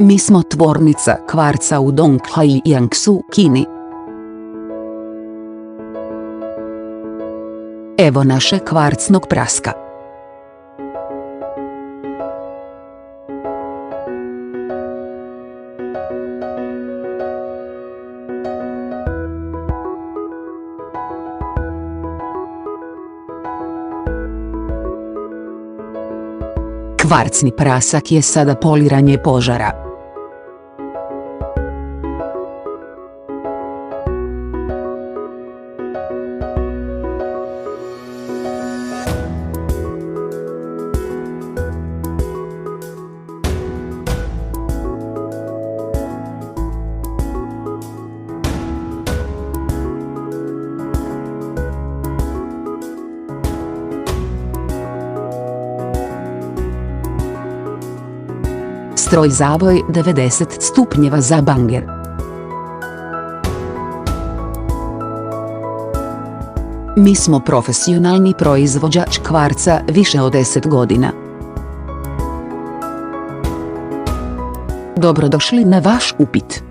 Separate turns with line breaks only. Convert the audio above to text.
Mi smo tvornica kvarca u Donghai Jiangsu, Kini. Evo naše kvarcnog praska. Kvarcni prasak je sada poliranje požara. Stroj zavoj 90 stupnjeva za banger. Mi smo profesionalni proizvođač kvarca više od 10 godina. Dobrodošli na vaš upit.